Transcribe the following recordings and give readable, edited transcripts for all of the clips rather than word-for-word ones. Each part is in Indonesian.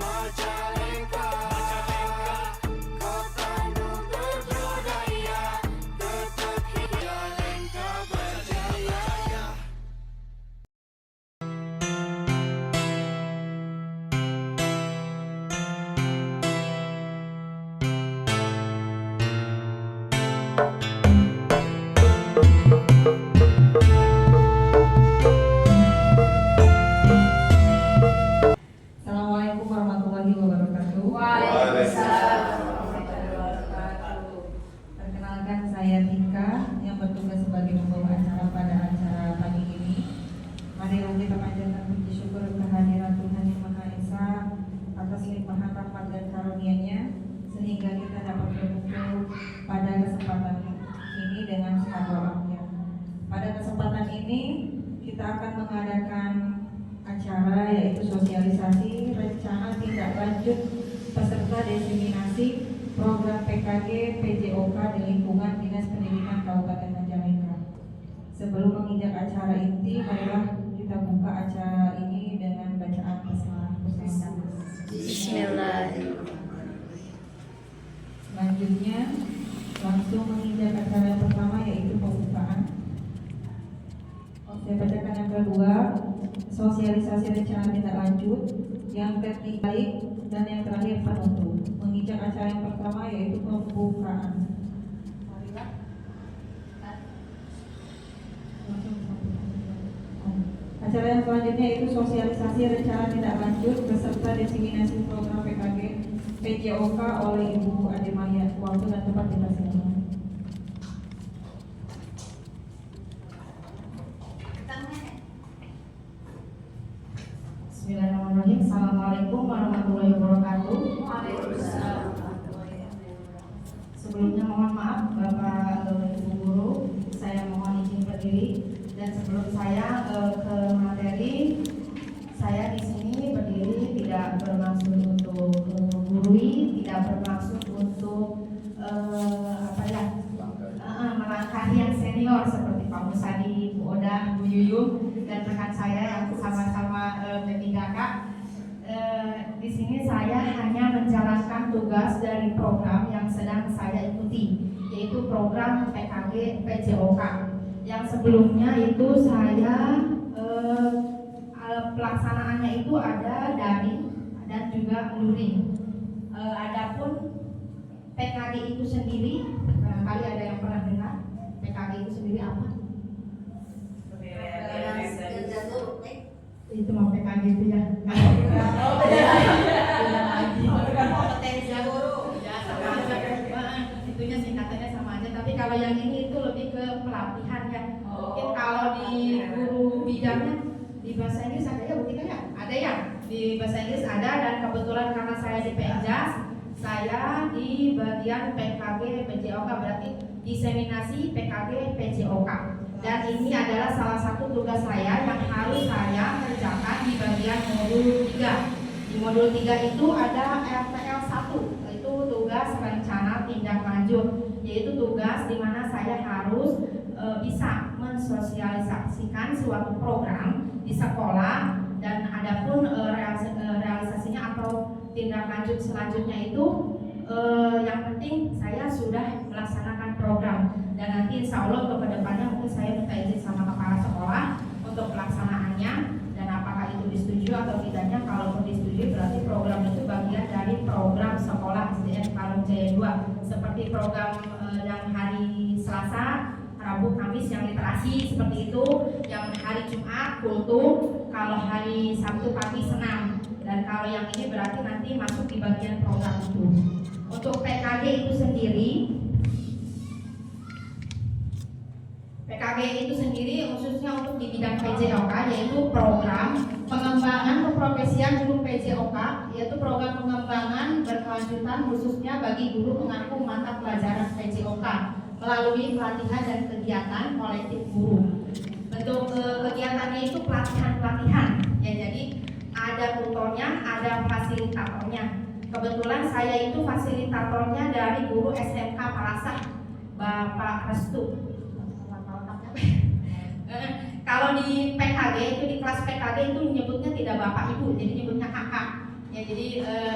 Majalengka, kota Bandung berbudaya, tetap Majalengka berjaya. Assalamualaikum warahmatullahi wabarakatuh. Waalaikumsalam. Perkenalkan, saya Tika yang bertugas sebagai pembawa acara pada acara pagi ini. Mari kita panjatkan puji syukur kehadiran Tuhan Yang Maha Esa atas limpahan rahmat dan karunia-Nya sehingga kita dapat berkumpul pada kesempatan ini dengan sehat walafiat. Pada kesempatan ini kita akan mengadakan acara yaitu sosialisasi rencana tindak lanjut peserta diseminasi program PKG PJOK di lingkungan Dinas Pendidikan Kabupaten Majalengka. Sebelum menginjak acara inti, marilah kita buka acara ini dengan bacaan basmalah bersama. Bismillah. Selanjutnya langsung menginjak acara yang pertama yaitu pembukaan. Saya bacakan yang kedua, sosialisasi rencana tindak lanjut, yang ketiga dan yang terakhir penutup. Menginjak acara yang pertama yaitu pembukaan. Acara yang selanjutnya yaitu sosialisasi rencana tindak lanjut beserta diseminasi program PKG PJOK oleh Ibu Ade Maya. Waktu dan tempat dipersilakan. Bismillahirrahmanirrahim. Assalamualaikum warahmatullahi wabarakatuh. Waalaikumsalam. Sebelumnya mohon maaf Bapak Ibu Guru, saya mohon izin berdiri. Dan sebelum saya ke materi, saya di sini berdiri tidak bermaksud untuk menggurui, tidak bermaksud untuk melangkahi yang senior seperti Pak Musadi, Bu Oda, Bu Yuyun, dan rekan saya yang sama-sama P3K. Di sini saya hanya menjalankan tugas dari program yang sedang saya ikuti, yaitu program PKG PJOK. Yang sebelumnya itu saya pelaksanaannya itu ada daring dan juga luring. Adapun PKG itu sendiri, barangkali ada yang pernah dengar PKG itu sendiri apa? Itu mau PKG itu ya. Itunya singkatannya sama aja, tapi kalau yang ini itu lebih ke pelatihan ya. Mungkin kalau di guru bidangnya di bahasa Inggris ada ya, bukan ya? Ada ya? Di bahasa Inggris ada, dan kebetulan karena saya di Penjas, saya di bagian PKG PJOK, berarti diseminasi PKG PJOK. Dan ini adalah salah satu tugas saya yang harus saya kerjakan di bagian modul 3. Di modul 3 itu ada RTL 1, yaitu tugas rencana tindak lanjut, yaitu tugas di mana saya harus bisa mensosialisasikan suatu program di sekolah, dan adapun realisasinya atau tindak lanjut selanjutnya itu yang penting saya sudah melaksanakan program. Dan nanti insya Allah untuk kedepannya mungkin saya minta izin sama kepala sekolah untuk pelaksanaannya, dan apakah itu disetujui atau tidaknya. Kalau disetujui berarti program itu bagian dari program sekolah SDN Palung Jaya 2, seperti program yang hari Selasa, Rabu, Kamis yang literasi seperti itu, yang hari Jumat kultum, kalau hari Sabtu pagi senam, dan kalau yang ini berarti nanti masuk di bagian program itu. Untuk PKG itu sendiri, khususnya untuk di bidang PJOK, yaitu program pengembangan keprofesian guru PJOK, yaitu program pengembangan berkelanjutan khususnya bagi guru mengaku mata pelajaran PJOK melalui pelatihan dan kegiatan kolektif guru. Bentuk kegiatannya itu pelatihan-pelatihan ya, jadi ada tutornya, ada fasilitatornya. Kebetulan saya itu fasilitatornya dari guru SMK Palasah, Bapak Restu. Kalau di PKG itu, di kelas PKG itu menyebutnya tidak Bapak Ibu, jadi nyebutnya kakak. Ya, jadi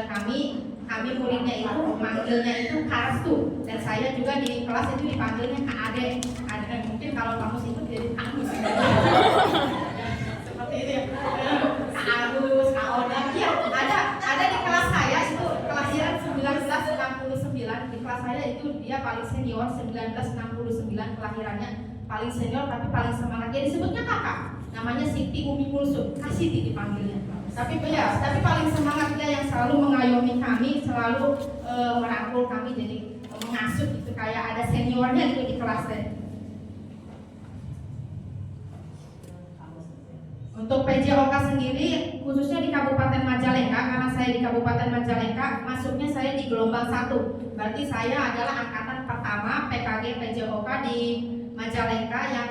kami muridnya itu manggilnya itu Karastu, dan saya juga di kelas itu dipanggilnya Kak Ade. Mungkin kalau kamu ikut jadi Kamus. Seperti itu ya. Kak Agus, Kak Oda, ya ada di kelas saya itu kelahiran 1969. Di kelas saya itu dia paling senior 1969 kelahirannya, paling senior tapi paling semangat. Dia disebutnya kakak. Namanya Siti Umi Kulsum, Kak Siti dipanggilnya. Tapi paling semangat dia yang selalu mengayomi kami, selalu merangkul kami, jadi mengasuh gitu, kayak ada seniornya gitu di kelas deh. Untuk PJOK sendiri, khususnya di Kabupaten Majalengka, karena saya di Kabupaten Majalengka, masuknya saya di gelombang 1. Berarti saya adalah angkatan pertama PKG PJOK di Majalengka yang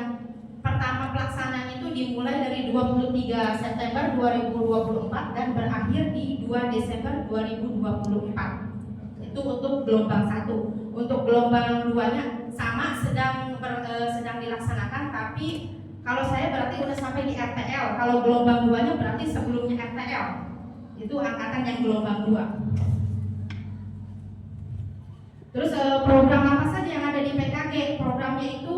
pertama pelaksanaan itu dimulai dari 23 September 2024 dan berakhir di 2 Desember 2024. Itu untuk gelombang 1. Untuk gelombang 2-nya sama sedang dilaksanakan, tapi kalau saya berarti udah sampai di RTL. Kalau gelombang 2-nya berarti sebelumnya RTL. Itu angkatan yang gelombang 2. Terus program apa saja yang ada di PKG? Programnya itu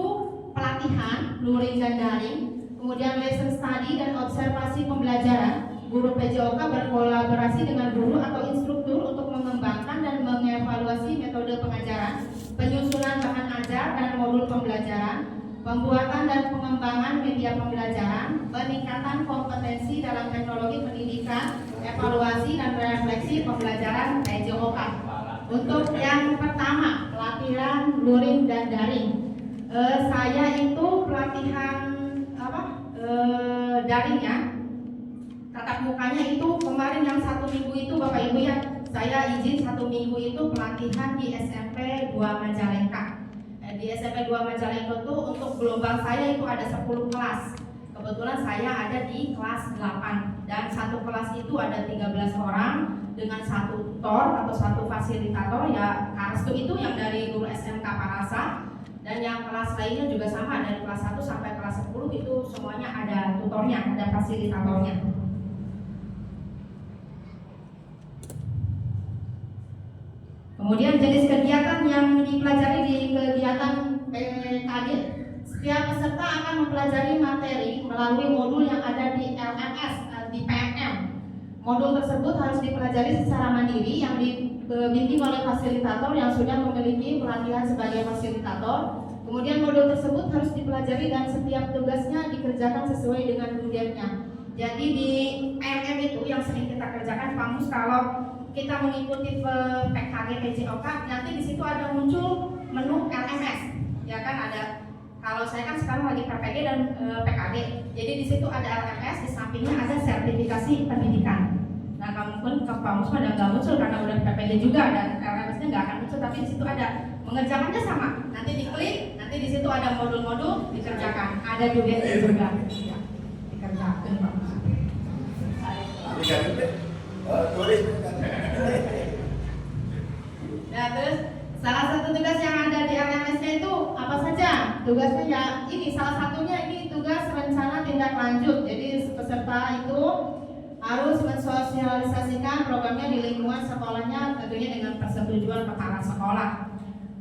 pelatihan, luring dan daring, kemudian lesson study dan observasi pembelajaran. Guru PJOK berkolaborasi dengan guru atau instruktur untuk mengembangkan dan mengevaluasi metode pengajaran, penyusunan bahan ajar dan modul pembelajaran, pembuatan dan pengembangan media pembelajaran, peningkatan kompetensi dalam teknologi pendidikan, evaluasi dan refleksi pembelajaran PJOK. Untuk yang pertama, pelatihan luring dan daring. Saya itu pelatihan daringnya, tatap mukanya itu kemarin yang 1 minggu itu Bapak Ibu ya, saya izin 1 minggu itu pelatihan di SMP 2 Majalengka. Di SMP 2 Majalengka itu untuk gelombang saya itu ada 10 kelas. Kebetulan saya ada di kelas 8 dan satu kelas itu ada 13 orang dengan 1 tutor atau 1 fasilitator ya. Karastu itu yang dari Guru SMK Parasa. Dan yang kelas lainnya juga sama, dari kelas 1 sampai kelas 10 itu semuanya ada tutornya, ada fasilitatornya. Kemudian jenis kegiatan yang dipelajari di kegiatan PKG, setiap peserta akan mempelajari materi melalui modul yang ada di LMS, di PMM. Modul tersebut harus dipelajari secara mandiri yang dibimbing oleh fasilitator yang sudah memiliki pelatihan sebagai fasilitator. Kemudian modul tersebut harus dipelajari dan setiap tugasnya dikerjakan sesuai dengan tujuannya. Jadi di PMM itu yang sering kita kerjakan, Pak Mus, kalau kita mengikuti PKG PJOK, nanti di situ ada muncul menu LMS, ya kan ada. Kalau saya kan sekarang lagi PPG dan PKG, jadi di situ ada LMS, di sampingnya ada sertifikasi pendidikan. Nah, kamu pun ke Pak Mus pada nggak muncul karena udah PPG juga dan LMS-nya nggak akan muncul, tapi di situ ada, mengerjakannya sama. Nanti diklik, nanti di situ ada modul-modul dikerjakan, ada juga juga ya, dikerjakan Pak Mus. Nah, terus salah satu tugas yang ada di LMS-nya itu apa saja? Tugasnya ya ini, salah satunya ini tugas rencana tindak lanjut. Jadi peserta itu harus mensosialisasikan programnya di lingkungan sekolahnya, tentunya dengan persetujuan kepala sekolah.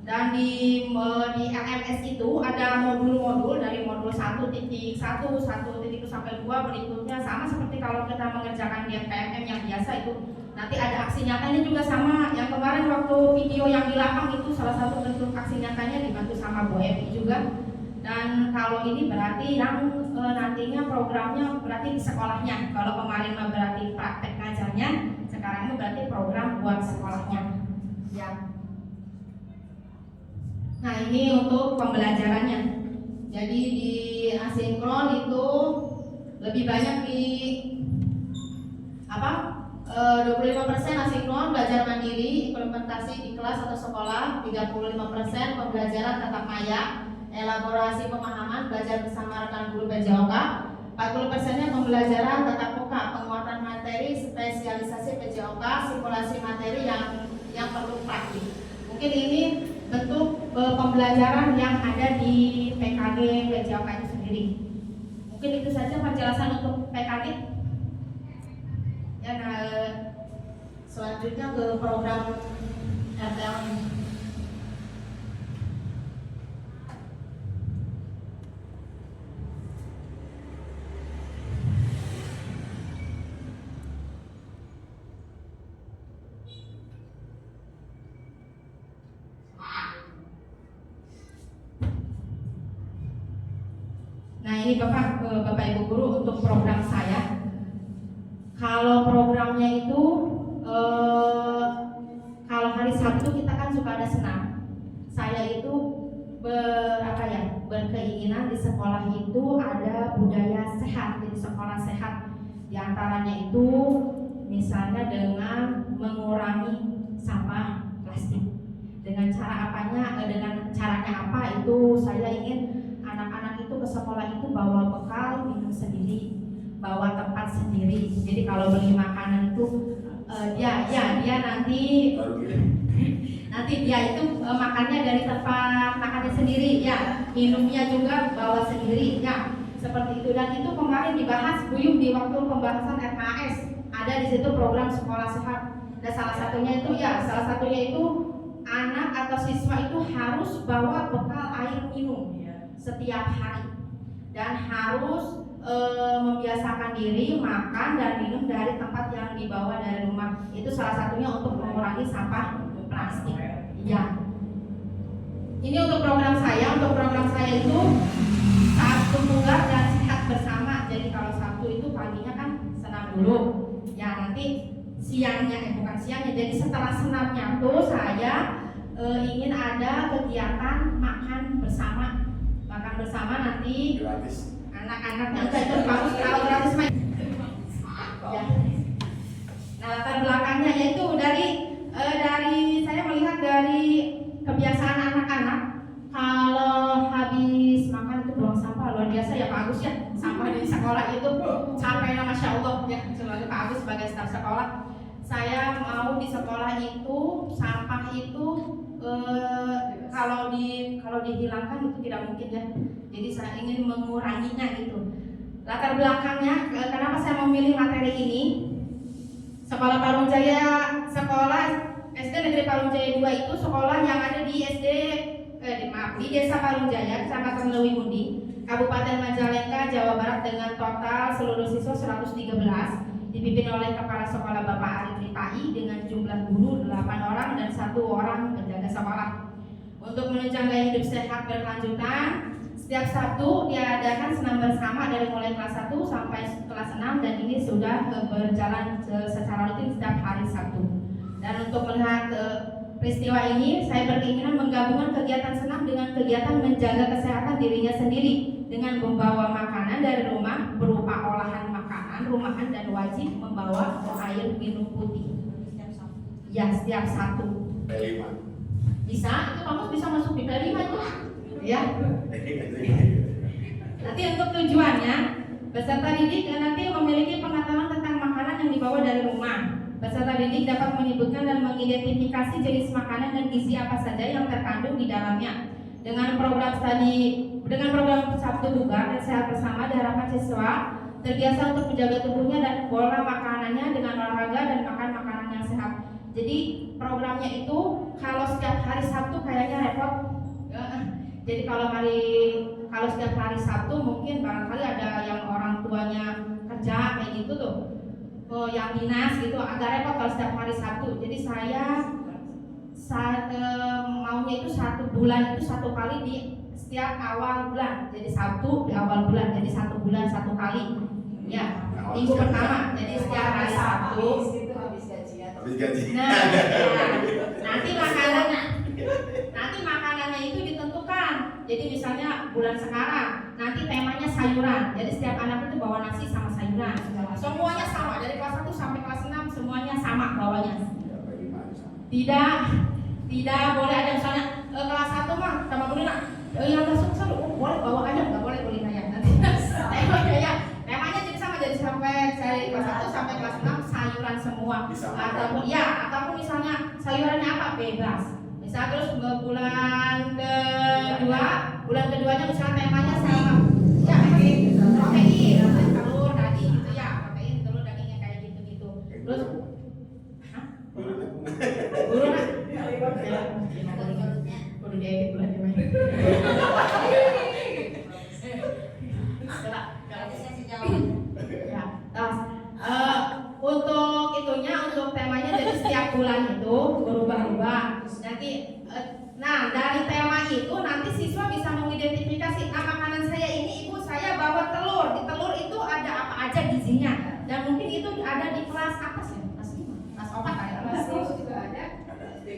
Dan di LMS itu ada modul-modul dari modul 1.1, 1.1 sampai 2, berikutnya sama seperti kalau kita mengerjakan di PMM yang biasa itu. Nanti ada aksi nyatanya juga sama. Yang kemarin waktu video yang di lapang itu salah satu bentuk aksi nyatanya dibantu sama Bu Evi juga. Dan kalau ini berarti yang nantinya programnya berarti di sekolahnya. Kalau kemarin berarti praktek ngajarnya, sekarang itu berarti program buat sekolahnya. Ya. Nah, ini untuk pembelajarannya. Jadi di asinkron itu lebih banyak di 25% asinkron belajar mandiri, implementasi di kelas atau sekolah, 35% pembelajaran tatap maya, elaborasi pemahaman, belajar bersama rekan guru PJOK, 40%-nya pembelajaran tatap muka, penguatan materi, spesialisasi PJOK, simulasi materi yang perlu praktik. Mungkin ini bentuk pembelajaran yang ada di PKG PJOK itu sendiri. Mungkin itu saja penjelasan untuk PKG. Ya, Selanjutnya ke program RTL. Nah ini Bapak Ibu Guru untuk program saya. Kalau programnya itu kalau hari Sabtu kita kan suka ada senam. Saya itu berkeinginan di sekolah itu ada budaya sehat, jadi sekolah sehat. Di antaranya itu misalnya dengan mengurangi sampah plastik. Dengan cara apanya? Dengan caranya apa? Itu saya ingin anak-anak itu ke sekolah itu bawa bekal minum sendiri, bawa tempat sendiri. Jadi kalau beli makanan itu dia nanti dia itu makannya dari tempat makannya sendiri, ya minumnya juga bawa sendiri, ya seperti itu. Dan itu kemarin dibahas Buyung di waktu pembahasan FAS, ada di situ program sekolah sehat. Dan salah satunya itu anak atau siswa itu harus bawa bekal air minum setiap hari dan harus membiasakan diri makan dan minum dari tempat yang dibawa dari rumah. Itu salah satunya untuk mengurangi sampah plastik. Ya. Ini untuk program saya. Untuk program saya itu Sabtu bugar dan sehat bersama. Jadi kalau Sabtu itu paginya kan senam dulu. Ya nanti siangnya bukan siangnya. Jadi setelah senamnya tuh saya ingin ada kegiatan makan bersama. Makan bersama nanti Gratis. anak-anaknya itu bagus kalau gratis main. Ya. Nah latar belakangnya yaitu dari saya melihat dari kebiasaan anak-anak kalau habis makan itu buang sampah luar biasa ya Pak Agus ya. Sampah di sekolah itu sampai Masya Allah ya, selalu Pak Agus sebagai staf sekolah. Saya mau di sekolah itu sampah itu kalau dihilangkan itu tidak mungkin ya. Jadi saya ingin menguranginya gitu. Latar belakangnya kenapa saya memilih materi ini? Sekolah Parung Jaya, sekolah SD Negeri Parung Jaya 2 itu sekolah yang ada di di Desa Parung Jaya, Kecamatan Lewimundi, Kabupaten Majalengka, Jawa Barat dengan total seluruh siswa 113, dipimpin oleh Kepala Sekolah Bapak Arif Ripai dengan jumlah guru 8 orang dan 1 orang penjaga sekolah. Untuk menunjang gaya hidup sehat berkelanjutan, setiap Sabtu diadakan senam bersama dari mulai kelas 1 sampai kelas 6 dan ini sudah berjalan secara rutin setiap hari Sabtu. Dan untuk melihat peristiwa ini, saya berkeinginan menggabungkan kegiatan senam dengan kegiatan menjaga kesehatan dirinya sendiri dengan membawa makanan dari rumah berupa olahan makanan rumahan dan wajib membawa air minum putih. Ya, setiap Sabtu. P5. Bisa, itu kamu bisa masuk di P5 itu. Ya. Nanti untuk tujuannya, peserta didik nanti memiliki pengetahuan tentang makanan yang dibawa dari rumah. Peserta didik dapat menyebutkan dan mengidentifikasi jenis makanan dan gizi apa saja yang terkandung di dalamnya. Dengan program Sabtu Bugar dan Sehat Bersama, diharapkan siswa terbiasa untuk menjaga tubuhnya dan pola makanannya dengan olahraga dan makan makanan yang sehat. Jadi programnya itu kalau setiap hari Sabtu kayaknya repot. Jadi kalau setiap hari Sabtu mungkin barangkali ada yang orang tuanya kerja kayak gitu tuh, yang dinas gitu agak repot kalau setiap hari Sabtu. Jadi saya maunya itu 1 bulan itu 1 kali di setiap awal bulan. Jadi Sabtu di awal bulan. Jadi 1 bulan 1 kali. Ya, minggu pertama. Jadi setiap hari Sabtu. Habis gaji. Nah, nanti makanannya itu ditentukan. Jadi misalnya bulan sekarang, nanti temanya sayuran. Jadi setiap anak itu bawa nasi sama sayuran. Semuanya sama dari kelas 1 sampai kelas 6 semuanya sama bawanya. Tidak boleh ada misalnya kelas 1 mah sama kulina. Yang masuk boleh bawa aja, nggak boleh kulina ya nanti. Temanya jadi sama, jadi sampai dari kelas 1 sampai kelas 6 sayuran semua. Ataupun misalnya sayurannya apa bebas. Misal terus bulan keduanya misalnya temanya sama. Ya protein, telur, daging gitu ya, protein, telur, dagingnya kayak gitu. Terus setiap bulan itu berubah-ubah. Nanti nah dari tema itu nanti siswa bisa mengidentifikasi, makanan saya ini ibu saya bawa telur, di telur itu ada apa aja gizinya, dan mungkin itu ada di kelas apa sih, kelas 4 ada, kelas juga ada.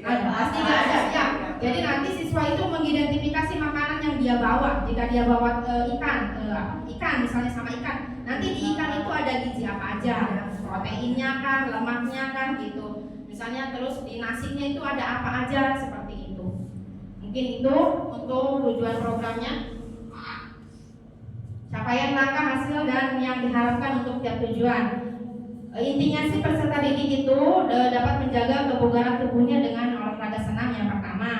pasti ada ya. Jadi nanti siswa itu mengidentifikasi makanan yang dia bawa. Jika dia bawa ikan misalnya sama ikan, nanti di ikan itu ada gizi apa aja, proteinnya kan, lemaknya kan gitu. Misalnya terus di nasinya itu ada apa aja seperti itu. Mungkin itu untuk tujuan programnya. Capaian langkah hasil dan yang diharapkan untuk tiap tujuan. Intinya sih peserta didik itu dapat menjaga kebugaran tubuhnya dengan olahraga senam yang pertama.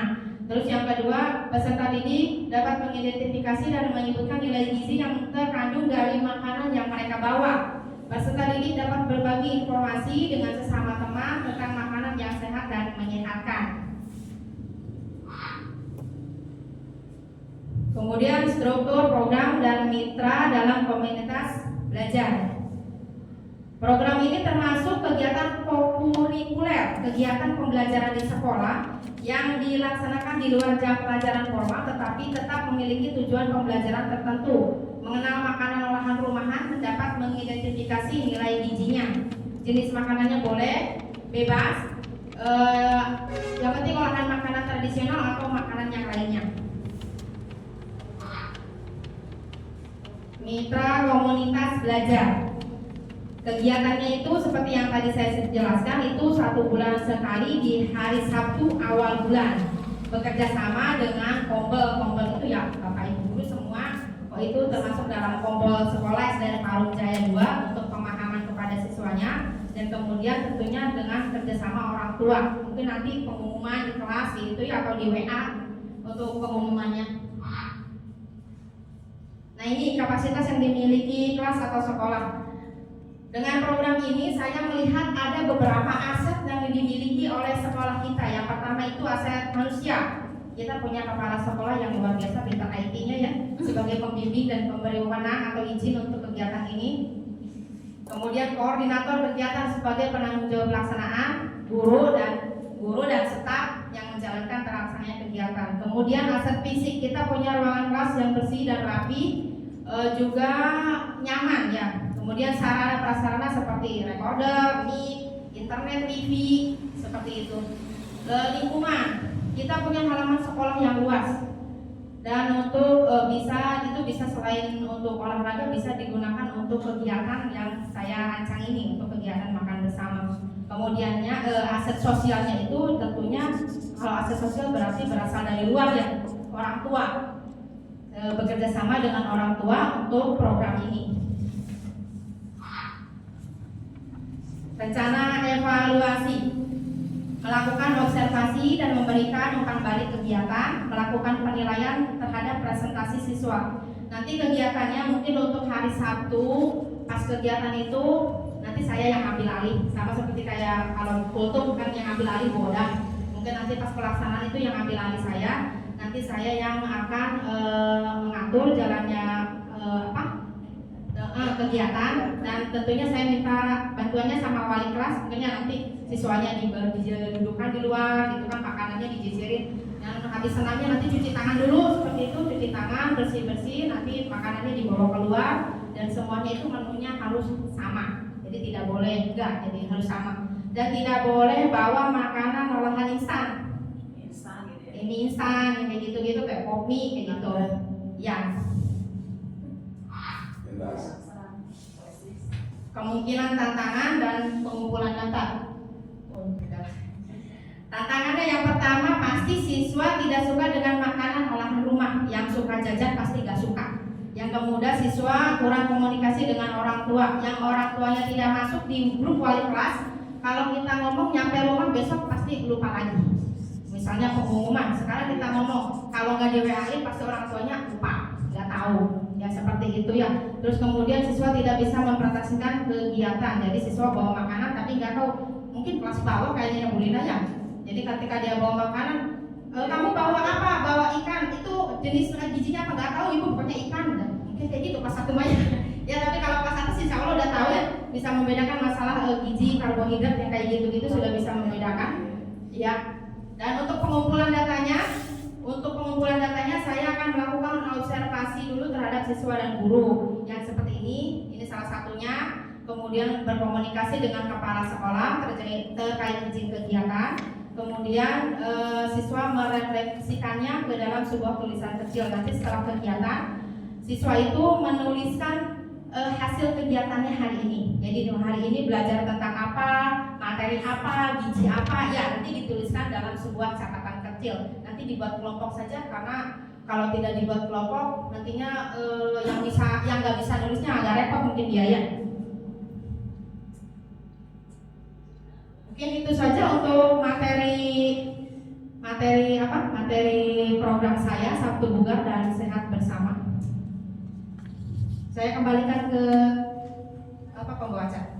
Terus yang kedua, peserta didik dapat mengidentifikasi dan menyebutkan nilai gizi yang terkandung dari makanan yang mereka bawa. Peserta didik dapat berbagi informasi dengan sesama teman tentang makanan yang sehat dan menyehatkan. Kemudian struktur program dan mitra dalam komunitas belajar. Program ini termasuk kegiatan kurikuler, kegiatan pembelajaran di sekolah yang dilaksanakan di luar jam pelajaran formal tetapi tetap memiliki tujuan pembelajaran tertentu. Mengenal makanan olahan rumahan, dapat mengidentifikasi nilai gizinya. Jenis makanannya boleh, bebas, yang penting olahan makanan tradisional atau makanan yang lainnya. Mitra komunitas belajar. Kegiatannya itu seperti yang tadi saya jelaskan, itu 1 bulan sekali di hari Sabtu awal bulan. Bekerja sama dengan Kombel itu ya Bapak Ibu guru semua. Itu termasuk dalam Kombel Sekolah dari Parung Jaya 2 untuk pemahaman kepada siswanya, dan kemudian tentunya dengan kerjasama orang tua. Mungkin nanti pengumuman di kelas gitu ya, atau di WA untuk pengumumannya. Nah ini kapasitas yang dimiliki kelas atau sekolah. Dengan program ini saya melihat ada beberapa aset yang dimiliki oleh sekolah kita. Yang pertama itu aset manusia. Kita punya kepala sekolah yang luar biasa, pintar IT-nya ya, sebagai pembimbing dan pemberi wewenang atau izin untuk kegiatan ini. Kemudian koordinator kegiatan sebagai penanggung jawab pelaksanaan, guru dan staf yang menjalankan terlaksananya kegiatan. Kemudian aset fisik, kita punya ruangan kelas yang bersih dan rapi, juga nyaman ya. Kemudian sarana prasarana seperti recorder, mic, internet, TV, seperti itu. Lingkungan, kita punya halaman sekolah yang luas, dan untuk bisa selain untuk olahraga bisa digunakan untuk kegiatan yang saya rancang ini, untuk kegiatan makan bersama. Kemudiannya aset sosialnya itu tentunya, kalau aset sosial berarti berasal dari luar ya, orang tua. Bekerja sama dengan orang tua untuk program ini. Rencana evaluasi, melakukan observasi dan memberikan umpan balik kegiatan, melakukan penilaian terhadap presentasi siswa. Nanti kegiatannya mungkin untuk hari Sabtu pas kegiatan itu nanti saya yang ambil alih, sama seperti kayak kalau kultum kan yang ambil alih boda. Mungkin nanti pas pelaksanaan itu yang ambil alih saya. Nanti saya yang akan mengatur jalannya kegiatan, dan tentunya saya minta bantuannya sama wali kelas. Mungkin nanti siswanya didudukkan di luar, gitu kan, makanannya dijejerin. Dan habis senamnya nanti cuci tangan dulu, seperti itu, cuci tangan, bersih-bersih, nanti makanannya dibawa keluar, dan semuanya itu menunya harus sama. Jadi tidak boleh enggak, jadi harus sama. Dan tidak boleh bawa makanan olahan instan. Ini instan, kayak gitu-gitu, kayak kopi, kayak gitu. Ya. Kemungkinan tantangan dan pengumpulan data. Tantangannya yang pertama, pasti siswa tidak suka dengan makanan olahan rumah. Yang suka jajan pasti gak suka. Yang kemudian siswa kurang komunikasi dengan orang tua. Yang orang tuanya tidak masuk di grup wali kelas. Kalau kita ngomong nyampe rumah besok pasti lupa lagi. Misalnya pengumuman, sekarang kita ngomong, kalau nggak di WA-in pasti orang tuanya lupa, nggak tahu, ya seperti itu ya. Terus kemudian siswa tidak bisa mempresentasikan kegiatan, jadi siswa bawa makanan tapi nggak tahu, mungkin kelas bawah kayaknya yang Bulina ya. Jadi ketika dia bawa makanan, kamu bawa apa? Bawa ikan, itu jenis gizinya apa? Nggak tahu ibu, pokoknya ikan, mungkin kayak gitu pas satu aja. Ya tapi kalau pas atas insya Allah udah tahu ya, bisa membedakan masalah gizi, karbohidrat yang kayak gitu-gitu sudah bisa membedakan. ya. Dan untuk pengumpulan datanya saya akan melakukan observasi dulu terhadap siswa dan guru yang seperti ini salah satunya. Kemudian berkomunikasi dengan kepala sekolah terkait izin kegiatan. Kemudian siswa merefleksikannya ke dalam sebuah tulisan kecil. Nanti setelah kegiatan, siswa itu menuliskan hasil kegiatannya hari ini. Jadi hari ini belajar tentang apa, materi apa, biji apa, ya nanti dituliskan dalam sebuah catatan kecil. Nanti dibuat kelompok saja, karena kalau tidak dibuat kelompok nantinya yang nggak bisa nulisnya agak repot mungkin biaya. Mungkin itu saja untuk materi program saya Sabtu Bugar dan Sehat Bersama. Saya kembalikan ke pembawa acara.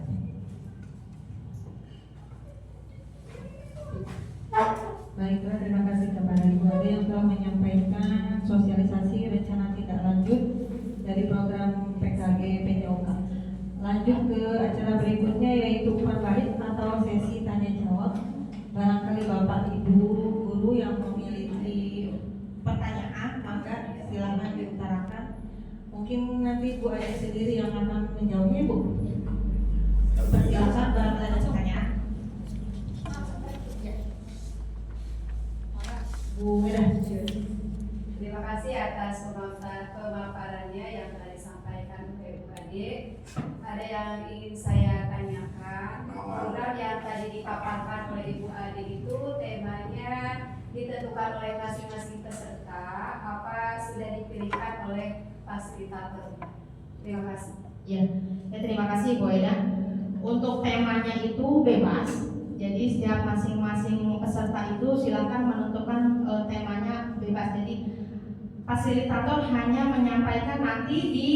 Baiklah, terima kasih kepada Ibu Ade yang telah menyampaikan sosialisasi rencana tindak lanjut dari program PKG PJOK. Lanjut ke acara berikutnya, yaitu umpan balik atau sesi tanya jawab. Barangkali Bapak Ibu guru yang memiliki pertanyaan, maka silakan diutarakan. Mungkin nanti Bu Ade sendiri yang akan menjawabnya, Bu. Silakan, barangkali ada pertanyaan. Bu Mira. Terima kasih atas pemaparannya yang telah disampaikan ke Ibu Ade. Ada yang ingin saya tanyakan. Program yang tadi dipaparkan oleh Ibu Ade itu temanya ditentukan oleh masing-masing peserta, apa sudah dipilihkan oleh fasilitator? Terima kasih. Ya, terima kasih Bu Eda. Untuk temanya itu bebas. Jadi setiap masing-masing peserta itu silakan menentukan temanya bebas. Jadi fasilitator hanya menyampaikan nanti di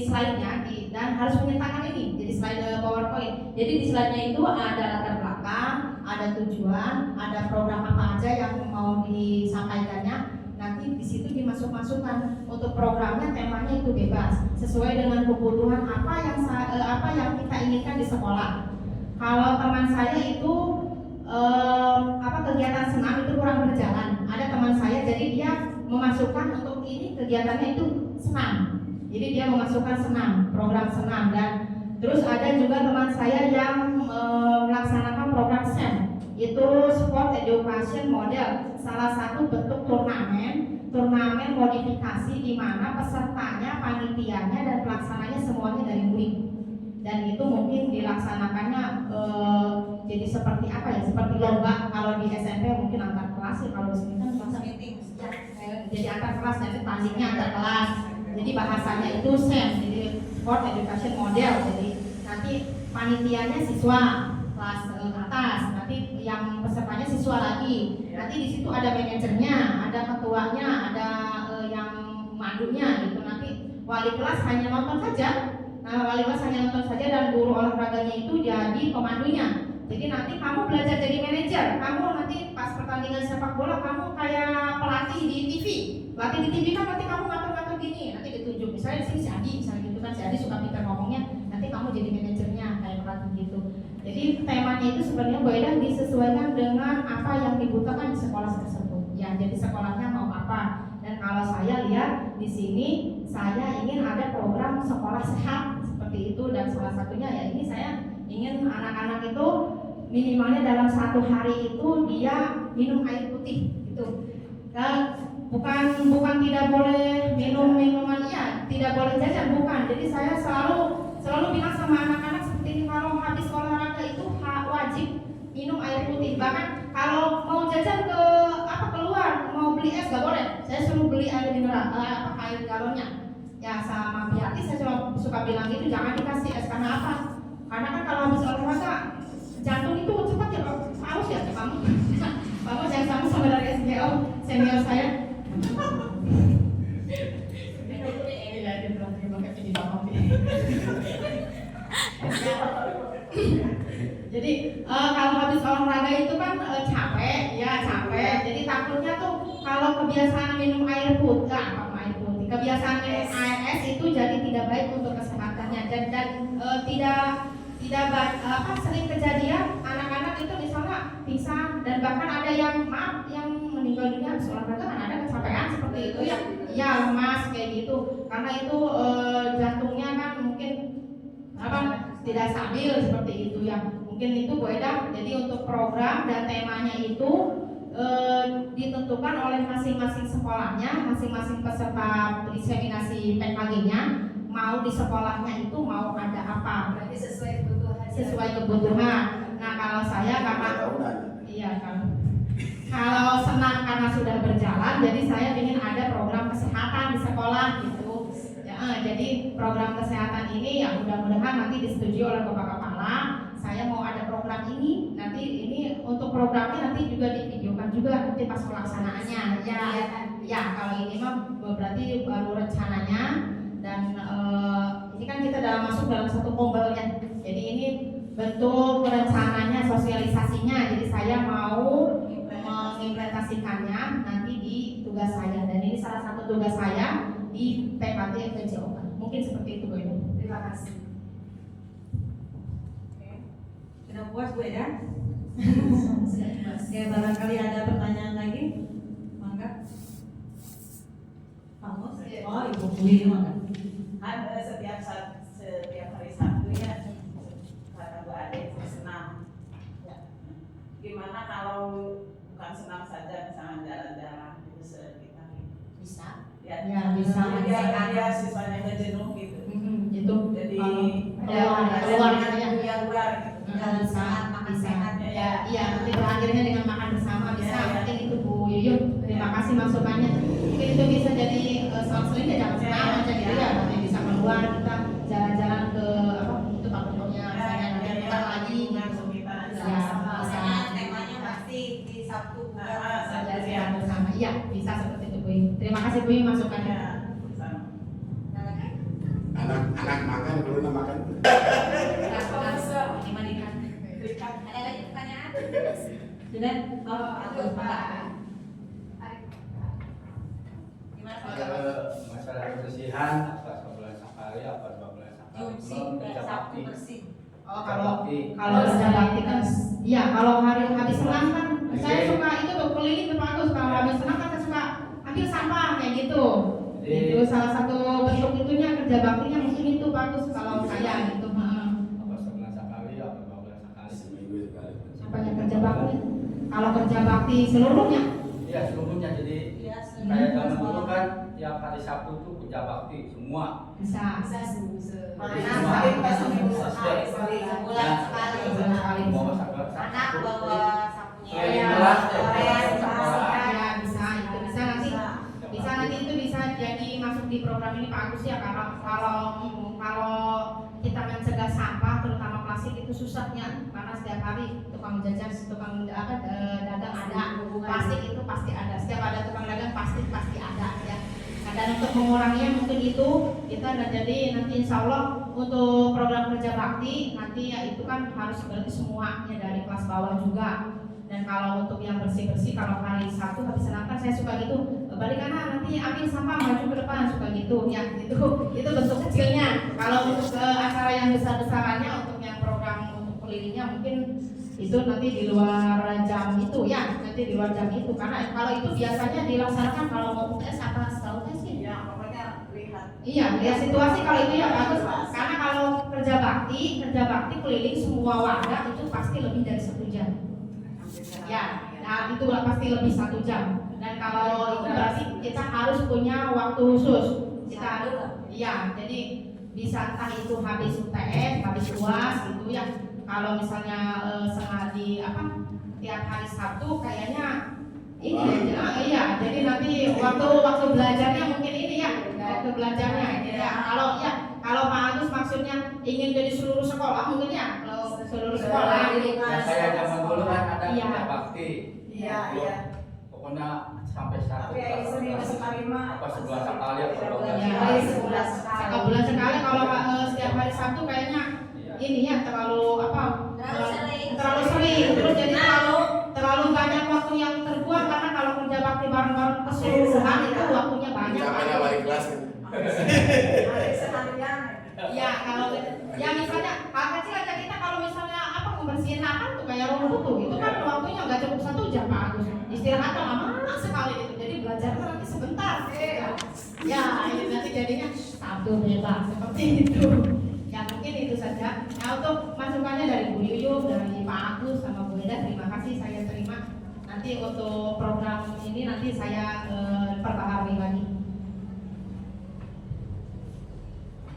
slide-nya dan harus menyertakan ini. Jadi slide PowerPoint. Jadi di slide-nya itu ada latar belakang, ada tujuan, ada program apa aja yang mau disampaikannya. Nanti di situ dimasuk-masukkan. Untuk programnya temanya itu bebas sesuai dengan kebutuhan apa yang kita inginkan di sekolah. Kalau teman saya itu kegiatan senam itu kurang berjalan. Ada teman saya, jadi dia memasukkan untuk ini kegiatannya itu senam. Jadi dia memasukkan senam, program senam. Dan terus ada juga teman saya yang melaksanakan program SEM, itu Sport Education Model. Salah satu bentuk turnamen modifikasi di mana pesertanya, panitianya dan pelaksananya semuanya dari murid. Dan itu mungkin dilaksanakannya jadi seperti apa ya? Seperti lomba. Kalau di SMP mungkin antar kelas ya, kalau di sini kan kelas meeting. Jadi antar kelas, jadi tandingnya antar kelas. Jadi bahasanya itu SEM, jadi Sport Education Model. Jadi nanti panitianya siswa kelas atas, nanti yang pesertanya siswa lagi. Nanti di situ ada manajernya, ada ketuanya, ada yang mandunya gitu. Nanti wali kelas hanya nonton saja. Wali kelas hanya nonton saja dan guru olahraganya itu jadi pemandunya. Jadi nanti kamu belajar jadi manajer. Kamu nanti pas pertandingan sepak bola kamu kayak pelatih di TV. Pelatih di TV kan nanti kamu ngatur-ngatur gini. Nanti ditunjuk misalnya di sini si Adi, misalnya gitu kan si Adi suka pintar ngomongnya. Nanti kamu jadi manajernya kayak pelatih gitu. Jadi temanya itu sebenarnya Bu Eda disesuaikan dengan apa yang dibutuhkan di sekolah tersebut. Ya, jadi sekolahnya mau apa. Dan kalau saya lihat di sini, saya ingin ada program sekolah sehat seperti itu, dan salah satunya ya ini saya ingin anak-anak itu minimalnya dalam satu hari itu dia minum air putih gitu. Dan bukan tidak boleh minum minuman, ya tidak boleh jajan, bukan. Jadi saya selalu bilang sama anak-anak seperti ini, kalau habis olahraga itu wajib minum air putih. Bahkan kalau mau jajan keluar mau beli es gak boleh. Saya suruh beli air mineral, air galonnya. Ya sama Biati saya cuma suka bilang gitu, jangan dikasih es. Karena apa? Karena kan kalau habis olahraga jantung itu cepat ya, haus ya kamu. Kamu jangan sama dari SGO senior saya. Jadi kalau habis olahraga itu kan capek. Jadi takutnya tuh kalau kebiasaan minum air putih, kebiasaan minum air es itu jadi tidak baik untuk kesehatannya. Dan tidak sering kejadian anak-anak itu misalnya bahkan ada yang maaf yang meninggal dunia habis olahraga kan ada kecapean seperti itu ya, ya lemas kayak gitu, karena itu jantungnya kan mungkin apa tidak stabil seperti itu ya, mungkin itu Bu Eda. Jadi untuk program dan temanya itu ditentukan oleh masing-masing sekolahnya, masing-masing peserta diseminasi PKG-nya mau di sekolahnya itu mau ada apa, Berarti sesuai kebutuhan. sesuai kebutuhan. Nah kalau saya karena iya kan, kalau senang karena sudah berjalan, jadi saya ingin ada program kesehatan di sekolah gitu. Ya, jadi program kesehatan ini ya mudah-mudahan nanti disetujui oleh Bapak Kepala. Saya mau ada program ini, nanti ini untuk programnya nanti juga divideokan juga nanti pas pelaksanaannya. Ya kalau ini mah berarti baru rencananya dan ini kan kita masuk dalam satu kombel ya. Jadi ini bentuk rencananya, sosialisasinya. Jadi saya mau mengimplementasikannya nanti di tugas saya, dan ini salah satu tugas saya di PKT FPJOK. Mungkin seperti itu Bu Eda. Terima kasih. Sudah puas Bu Eda? Sudah puas. Ya, barangkali ada pertanyaan lagi? Mangga. Pak Mus? Oh, Ibu Pui, mangga. Ada setiap hari Sabtu ya, kata Bu Ade senam. Ya. Gimana kalau bukan senam saja, misalnya jalan-jalan itu sekitar Bisa. ya, Ya, bisa. dia siswanya kejenuh gitu. Gitu. Jadi keluar gitu ya. Keluar gitu. Jalan saat makan sehat Ya. iya, nanti berakhirnya dengan makan bersama bisa. Ya. Mungkin itu Bu Yuyun, terima kasih masukannya. Mungkin itu bisa jadi selang-seling ya, jangan senang aja gitu ya, nanti bisa keluar kita jalan-jalan ke apa itu Pak Ketuanya, saya nanti putar lagi langsung kita ya, bisa. Temanya pasti di Sabtu bukan Saja sehat bersama, iya bisa seperti itu Bu Yuyun. Terima kasih Bu Yuyun masukannya. Ya, sama. Anak makan dulu makan. Dimandikan. ada lagi pertanyaan? Sudah? Oh, Aduh, Pak. Gimana Pak? Masalah kebersihan apa 11 sekali apa 12 sekali Cuci belum kerja Sabtu bakti. bersih. Oh, Kerja bakti. kalau kerja bakti kan, iya kalau hari habis senang kan saya suka itu tuh keliling ke Pak Agus. Kalau habis senang kan saya suka ambil sampah kayak gitu. Jadi- Itu salah satu bentuk itunya kerja baktinya mungkin itu Pak Agus kalau saya gitu. Apa 11 sekali apa 12 sekali. Seminggu sekali. Apanya kerja bakti? Kalau kerja bakti seluruhnya, Iya seluruhnya jadi Ya, kayak zaman dulu kan tiap hari Sabtu tuh kerja bakti semua. bisa. Bisa se- Mana Semua. seminggu sekali, Setiap- sebulan sekali. Sebulan sekali. Bawa sabar. Anak bawa sapunya. Keliling kelas, Ya bisa, itu bisa nanti. Bisa nanti itu bisa jadi masuk di program ini Pak Agus ya, kalau kita mencegah sampah terutama plastik itu susahnya karena setiap hari tukang jajan, tukang dagang ada plastik itu pasti ada, setiap ada tukang dagang plastik pasti ada ya. Nah, dan untuk menguranginya mungkin itu kita jadi nanti insya Allah untuk program kerja bakti nanti ya itu kan harus berarti semuanya dari kelas bawah juga. Dan kalau untuk yang bersih-bersih kalau hari Sabtu habis senam kan saya suka gitu balik kanan nanti ambil sampah maju ke depan suka gitu ya, itu bentuk kecilnya. Kalau untuk acara yang besar-besarannya untuk yang program untuk kelilingnya mungkin itu nanti di luar jam itu ya, nanti di luar jam itu karena kalau itu biasanya dilaksanakan kalau mau UTS apa setahu saya sih Ya, pokoknya lihat. iya, lihat situasi kalau itu ya bagus. Karena kalau kerja bakti keliling semua warga itu pasti lebih dari 1 jam. Ya, nah itu pasti lebih 1 jam. Dan kalau itu berarti kita harus punya waktu khusus. Kita harus, iya. Jadi bisa entah itu habis UTS, habis UAS gitu ya. Kalau misalnya sengaja tiap hari Sabtu kayaknya ini iya. Jadi nanti waktu belajarnya mungkin ini ya, waktu belajarnya. Ya, kalau Pak Agus maksudnya ingin jadi seluruh sekolah mungkin ya, kalau seluruh sekolah. Yang saya zaman dulu kan ada Iya. kerja bakti. Iya, iya. Pokoknya sampai 100 Tapi seminggu sekali mah. apa 11 sekali apa 12 Ya, sekali. sebulan sekali. Setiap bulan sekali kalau setiap hari Sabtu kayaknya Iya. ini ya terlalu Terlalu sering. terus jadi terlalu banyak waktu yang terbuang karena kalau kerja bakti bareng-bareng keseluruhan itu waktunya banyak. Capeknya balik kelas. Hari seharian. Ya kalau ya misalnya hal kecil aja kita kalau misalnya membersihin apa tuh kayak rumput tuh itu kan waktunya nggak cukup 1 jam Pak Agus. Istirahatnya lama sekali gitu. Jadi belajar nanti sebentar. Ya, ini nanti jadinya satu bebas seperti itu. Ya mungkin itu saja. Nah untuk masukannya dari Bu Yuyuk, dari Pak Agus sama Bu Eda, terima kasih saya terima. Nanti untuk program ini nanti saya perbaharui lagi.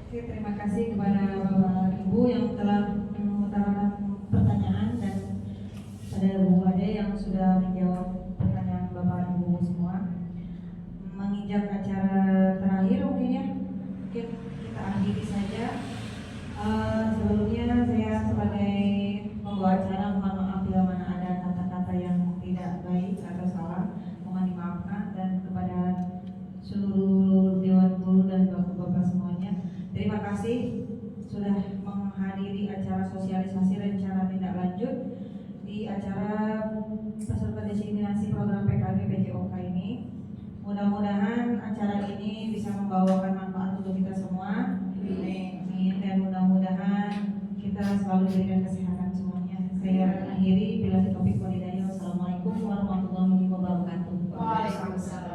Oke, terima kasih kepada Bapak Ibu yang telah mengutarakan pertanyaan dan pada Bu Ade yang sudah menjawab pertanyaan Bapak Ibu semua. Menginjak acara terakhir mungkin ya, mungkin kita akhiri saja. Sebelumnya saya sebagai pembawa acara mohon maaf bila mana ada kata-kata yang tidak baik atau salah, mohon dimaafkan, dan kepada seluruh Dewan Guru dan Bapak-Bapak semuanya, terima kasih sudah menghadiri acara sosialisasi rencana tindak lanjut di acara peserta destinasi program PKG PJOK ini. Mudah-mudahan acara ini bisa membawakan manfaat untuk kita semua. Amin. Dan mudah-mudahan kita selalu diberikan kesehatan semuanya. Saya akhiri bila topik walhidayah. Wassalamualaikum warahmatullahi wabarakatuh. Waalaikumsalam.